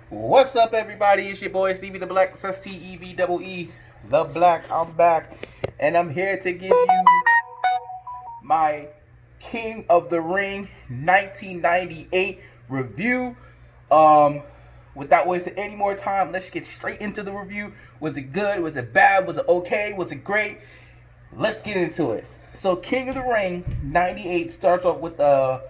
What's up, everybody? It's your boy Stevie the Black. It's STEVEE, the Black. I'm back, and I'm here to give you my King of the Ring 1998 review. Without wasting any more time, let's get straight into the review. Was it good? Was it bad? Was it okay? Was it great? Let's get into it. So, King of the Ring 98 starts off with a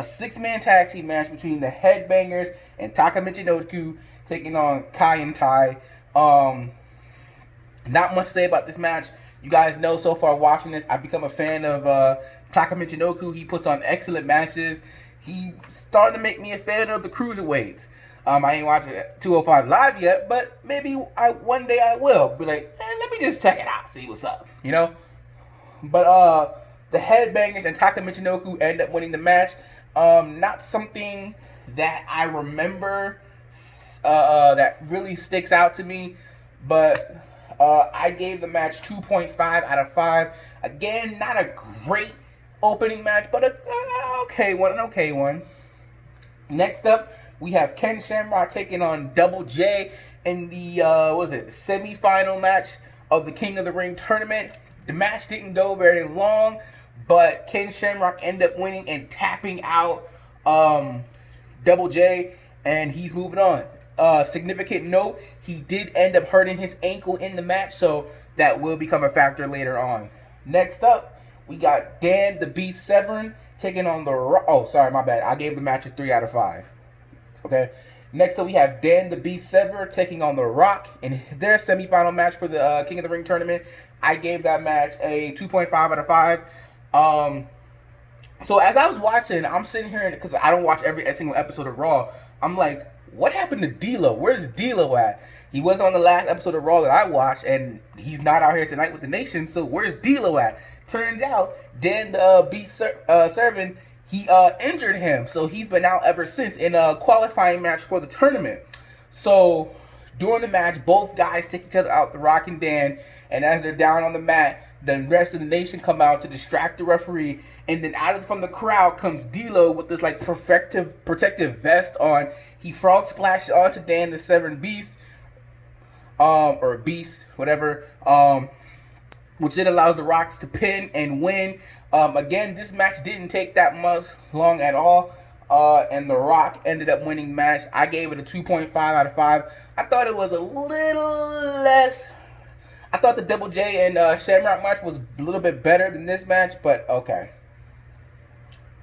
six-man tag team match between the Headbangers and Taka Michinoku taking on Kai and Tai. Not much to say about this match. You guys know so far watching this, I've become a fan of Taka Michinoku. He puts on excellent matches. He started to make me a fan of the cruiserweights. I ain't watching 205 Live yet, but maybe one day I will. Be like, let me just check it out, see what's up, you know? But the Headbangers and Taka Michinoku end up winning the match. Not something that I remember that really sticks out to me, but I gave the match 2.5 out of 5. Again, not a great opening match, but an okay one. Next up, we have Ken Shamrock taking on Double J in the semi-final match of the King of the Ring tournament. The match didn't go very long, but Ken Shamrock ended up winning and tapping out Double J, and he's moving on. Significant note, he did end up hurting his ankle in the match, so that will become a factor later on. Next up, we got Dan the Beast Severn taking on the Rock. Oh, sorry, my bad. I gave the match a 3 out of 5. Okay. Next up, we have Dan the Beast Severn taking on The Rock in their semifinal match for the King of the Ring tournament. I gave that match a 2.5 out of 5. So as I was watching, I'm sitting here, because I don't watch every single episode of Raw, I'm like, what happened to D'Lo? Where's D'Lo at? He was on the last episode of Raw that I watched, and he's not out here tonight with the Nation, so where's D'Lo at? Turns out, Dan the Beast Severn, he injured him, so he's been out ever since in a qualifying match for the tournament. So during the match, both guys take each other out, The Rock and Dan, and as they're down on the mat, the rest of the Nation come out to distract the referee, and then from the crowd comes D'Lo with this like protective vest on. He frog splashes onto Dan the Severn Beast, or Beast, whatever, which then allows the Rocks to pin and win. Again, this match didn't take that much long at all. And The Rock ended up winning the match. I gave it a 2.5 out of 5. I thought it was a little less. I thought the Double J and Shamrock match was a little bit better than this match, but okay.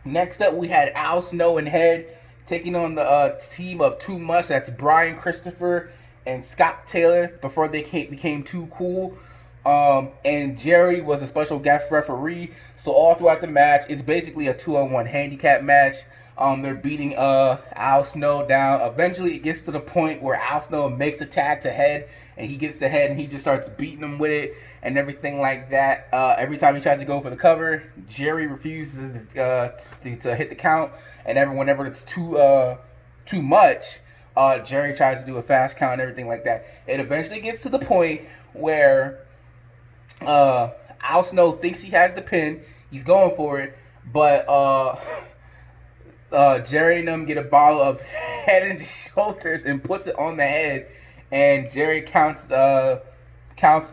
Next up, we had Al Snow and Head taking on the team of Too Much. That's Brian Christopher and Scott Taylor before they became Too Cool. And Jerry was a special guest referee. So all throughout the match, it's basically a 2-on-1 handicap match. They're beating Al Snow down. Eventually, it gets to the point where Al Snow makes a tag to Head, and he gets to Head, and he just starts beating him with it and everything like that. Every time he tries to go for the cover, Jerry refuses to hit the count, and whenever it's too much, Jerry tries to do a fast count and everything like that. It eventually gets to the point where Al Snow thinks he has the pin. He's going for it, but Jerry and them get a bottle of Head and Shoulders and puts it on the head, and Jerry counts the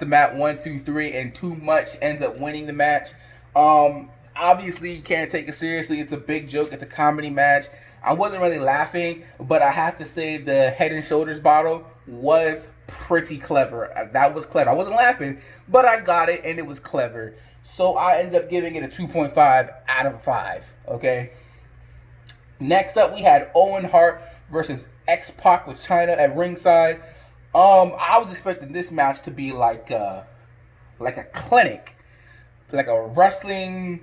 mat 1, 2, 3, and Too Much ends up winning the match. Obviously, you can't take it seriously. It's a big joke. It's a comedy match. I wasn't really laughing, but I have to say the Head and Shoulders bottle was pretty clever. That was clever. I wasn't laughing, but I got it, and it was clever. So I ended up giving it a 2.5 out of 5. Okay. Next up, we had Owen Hart versus X-Pac with China at ringside. I was expecting this match to be like a clinic, like a wrestling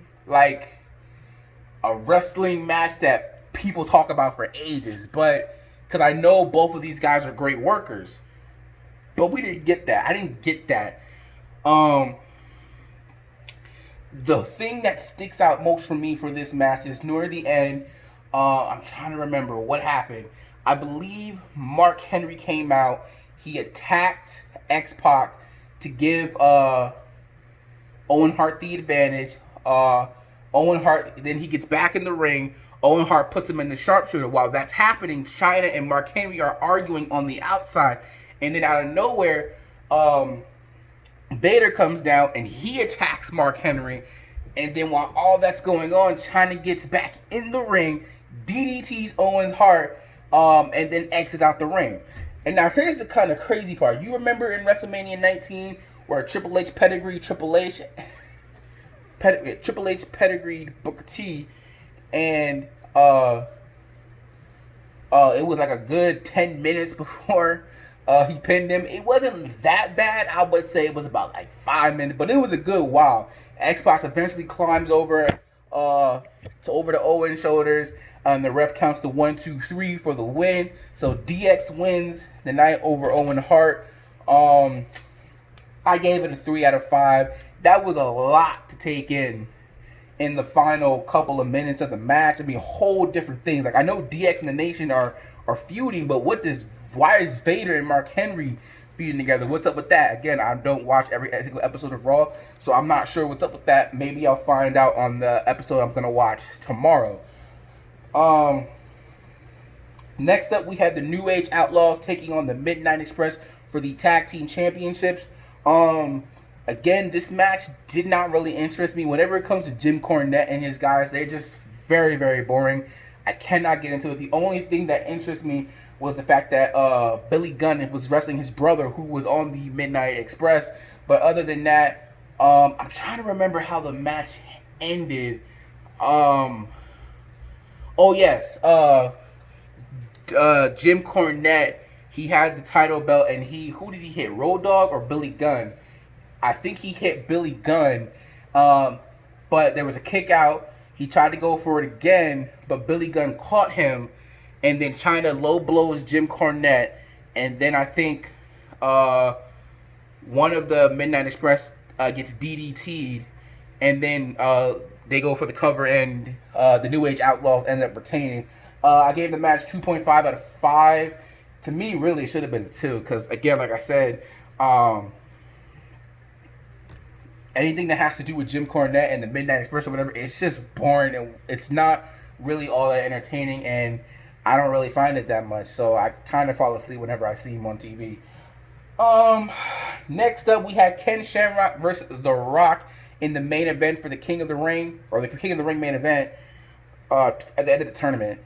match that people talk about for ages. But because I know both of these guys are great workers, but we didn't get that. I didn't get that. The thing that sticks out most for me for this match is near the end. I'm trying to remember what happened. I believe Mark Henry came out. He attacked X-Pac to give Owen Hart the advantage. Owen Hart, then he gets back in the ring. Owen Hart puts him in the sharpshooter. While that's happening, Chyna and Mark Henry are arguing on the outside. And then out of nowhere, Vader comes down and he attacks Mark Henry. And then while all that's going on, Chyna gets back in the ring, DDTs Owen Hart, and then exits out the ring. And now here's the kind of crazy part. You remember in WrestleMania 19 where Triple H pedigreed Booker T, and it was like a good 10 minutes before he pinned him. It wasn't that bad. I would say it was about like 5 minutes, but it was a good while. X-Pac eventually climbs over the Owen shoulders, and the ref counts to 1, 2, 3 for the win. So DX wins the night over Owen Hart. I gave it a 3 out of 5. That was a lot to take in the final couple of minutes of the match. I mean, whole different things. Like, I know DX and the Nation are feuding, but why is Vader and Mark Henry feuding together? What's up with that? Again, I don't watch every single episode of Raw, so I'm not sure what's up with that. Maybe I'll find out on the episode I'm gonna watch tomorrow. Next up, we have the New Age Outlaws taking on the Midnight Express for the Tag Team Championships. Again, this match did not really interest me. Whenever it comes to Jim Cornette and his guys, they're just very, very boring. I cannot get into it. The only thing that interests me was the fact that Billy Gunn was wrestling his brother, who was on the Midnight Express. But other than that, I'm trying to remember how the match ended. Oh yes, Jim Cornette, he had the title belt, and who did he hit? Road Dogg or Billy Gunn? I think he hit Billy Gunn, but there was a kick out. He tried to go for it again, but Billy Gunn caught him, and then Chyna low blows Jim Cornette, and then I think one of the Midnight Express gets DDT'd, and then they go for the cover, and the New Age Outlaws end up retaining. I gave the match 2.5 out of 5. To me, really, it should have been a 2, because, again, like I said, anything that has to do with Jim Cornette and the Midnight Express or whatever, it's just boring, and it's not really all that entertaining, and I don't really find it that much, so I kind of fall asleep whenever I see him on TV. Next up, we had Ken Shamrock versus The Rock in the main event for the King of the Ring, or the King of the Ring main event, at the end of the tournament.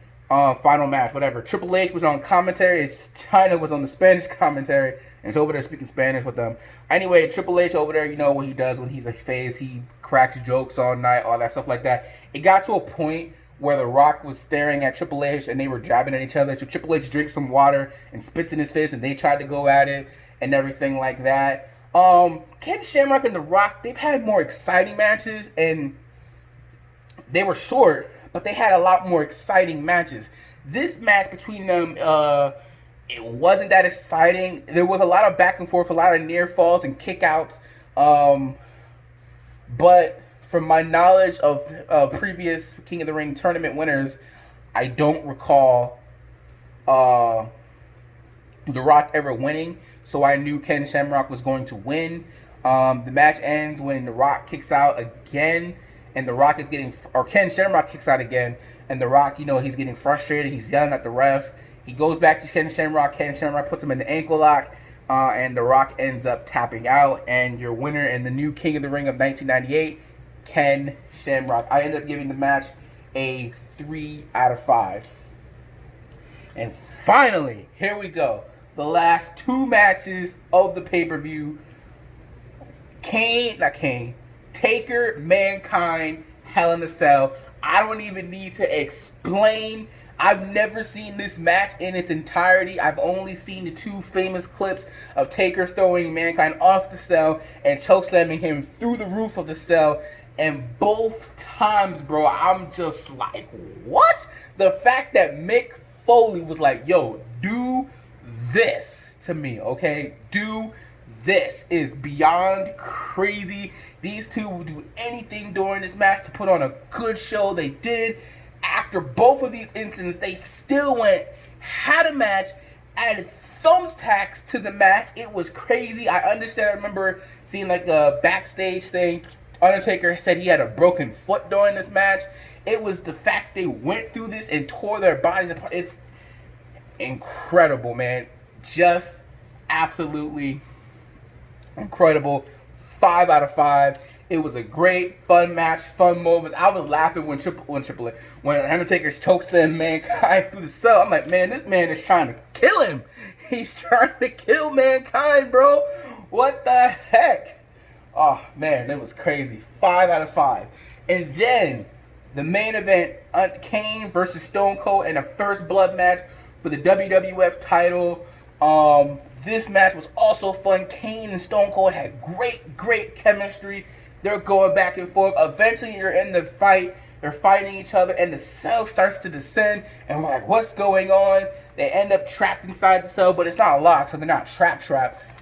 Final match, whatever. Triple H was on commentary. Chyna was on the Spanish commentary, and he's over there speaking Spanish with them. Anyway, Triple H over there, you know what he does when he's a face. He cracks jokes all night, all that stuff like that. It got to a point where The Rock was staring at Triple H, and they were jabbing at each other. So Triple H drinks some water and spits in his face, and they tried to go at it and everything like that. Ken Shamrock and The Rock, they've had more exciting matches, and they were short, but they had a lot more exciting matches. This match between them, it wasn't that exciting. There was a lot of back and forth, a lot of near falls and kickouts. But from my knowledge of previous King of the Ring tournament winners, I don't recall The Rock ever winning. So I knew Ken Shamrock was going to win. The match ends when The Rock kicks out again. And Ken Shamrock kicks out again, and The Rock, he's getting frustrated. He's yelling at the ref. He goes back to Ken Shamrock. Ken Shamrock puts him in the ankle lock, and The Rock ends up tapping out. And your winner and the new King of the Ring of 1998, Ken Shamrock. I ended up giving the match a 3 out of 5. And finally, here we go. The last 2 matches of the pay-per-view. Taker, Mankind, Hell in a Cell. I don't even need to explain. I've never seen this match in its entirety. I've only seen the 2 famous clips of Taker throwing Mankind off the cell and chokeslamming him through the roof of the cell. And both times, bro, I'm just like, what? The fact that Mick Foley was like, yo, do this to me, okay? Do this is beyond crazy. These two will do anything during this match to put on a good show. They did. After both of these incidents, they still had a match, added thumbtacks to the match. It was crazy. I understand. I remember seeing like a backstage thing. Undertaker said he had a broken foot during this match. It was the fact they went through this and tore their bodies apart. It's incredible, man. Just absolutely incredible. 5 out of 5. It was a great, fun match, fun moments. I was laughing when Undertaker chokes them Mankind through the cell. I'm like, man, this man is trying to kill him. He's trying to kill Mankind, bro. What the heck? Oh, man, that was crazy. 5 out of 5. And then the main event, Kane versus Stone Cold in a first blood match for the WWF title. This match was also fun. Kane and Stone Cold had great chemistry. They're going back and forth. Eventually, you're in the fight. They're fighting each other, and the cell starts to descend. And we're like, what's going on? They end up trapped inside the cell, but it's not locked, so they're not trapped.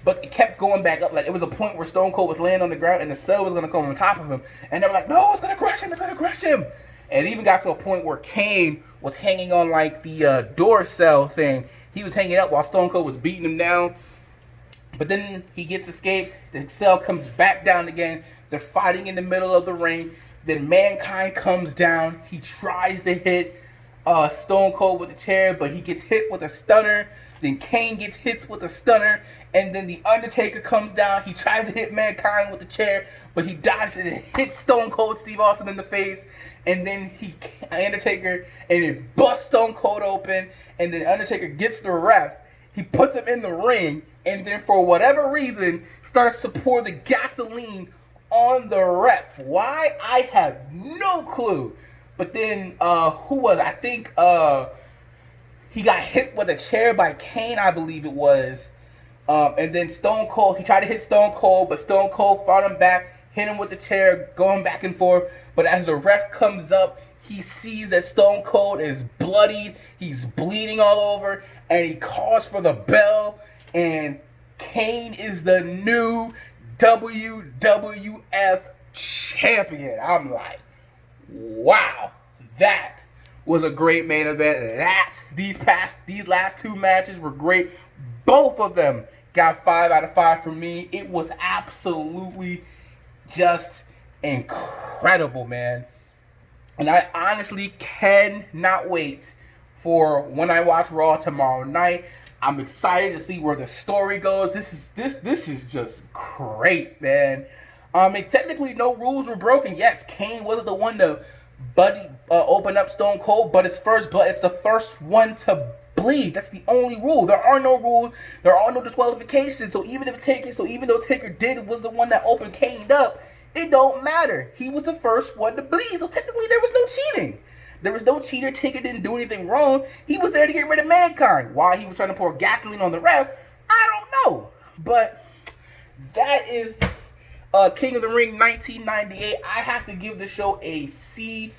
But it kept going back up. Like, it was a point where Stone Cold was laying on the ground, and the cell was going to come on top of him. And they were like, no, it's going to crush him. And it even got to a point where Kane was hanging on, like, the door cell thing. He was hanging up while Stone Cold was beating him down. But then he escapes. The cell comes back down again. They're fighting in the middle of the ring. Then Mankind comes down. He tries to hit Stone Cold with a chair, but he gets hit with a stunner. Then Kane gets hit with a stunner. And then the Undertaker comes down. He tries to hit Mankind with the chair, but he dodges it and hits Stone Cold Steve Austin in the face. And then Undertaker, and it busts Stone Cold open. And then Undertaker gets the ref. He puts him in the ring. And then for whatever reason, starts to pour the gasoline on the ref. Why? I have no clue. But then, who was it? I think he got hit with a chair by Kane, I believe it was. And then Stone Cold, he tried to hit Stone Cold, but Stone Cold fought him back, hit him with the chair, going back and forth. But as the ref comes up, he sees that Stone Cold is bloodied. He's bleeding all over. And he calls for the bell. And Kane is the new WWF champion. I'm like, wow, that was a great main event. These last two matches were great. Both of them got 5 out of 5 for me. It was absolutely just incredible, man. And I honestly cannot wait for when I watch Raw tomorrow night. I'm excited to see where the story goes. This is just great, man. Technically, no rules were broken. Yes, Kane wasn't the one to open up Stone Cold, but it's first blood. It's the first one to bleed. That's the only rule. There are no rules. There are no disqualifications. So even though Taker was the one that opened Kane up, it don't matter. He was the first one to bleed. So technically, there was no cheating. There was no cheater. Taker didn't do anything wrong. He was there to get rid of Mankind. Why he was trying to pour gasoline on the ref, I don't know. But that is King of the Ring 1998. I have to give the show a C+.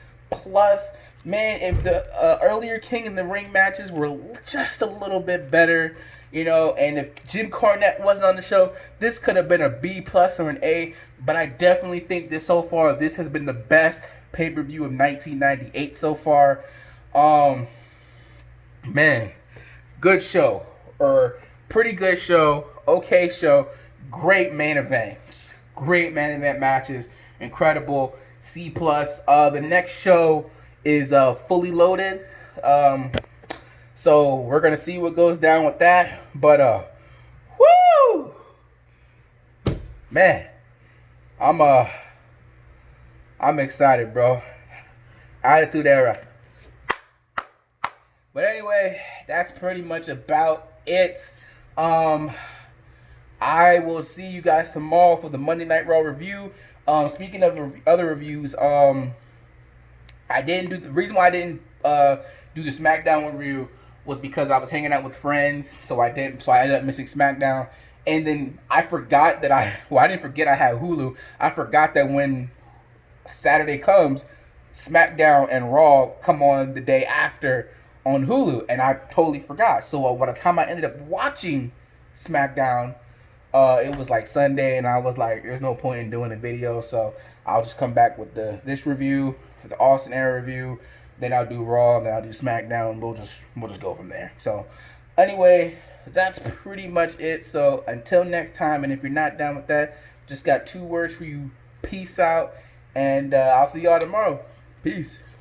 Man, if the earlier King of the Ring matches were just a little bit better, and if Jim Cornette wasn't on the show, this could have been a B+ or an A. But I definitely think this has been the best pay-per-view of 1998 so far. Man, good show, or pretty good show, okay show, great main events, great main event matches, incredible, C+. The next show is Fully Loaded, so we're gonna see what goes down with that. But woo, man, I'm excited, bro. Attitude Era. But anyway, that's pretty much about it. I will see you guys tomorrow for the Monday Night Raw review. Speaking of other reviews, the reason why I didn't do the SmackDown review was because I was hanging out with friends, so I ended up missing SmackDown. And then I forgot that I didn't forget I had Hulu. I forgot that when Saturday comes, SmackDown and Raw come on the day after on Hulu, and I totally forgot. So by the time I ended up watching SmackDown, it was like Sunday, and I was like, there's no point in doing a video, so I'll just come back with this review, for the Austin Era review, then I'll do Raw, then I'll do SmackDown, and we'll just go from there. So anyway, that's pretty much it. So until next time, and if you're not down with that, just got 2 words for you. Peace out, and I'll see y'all tomorrow. Peace.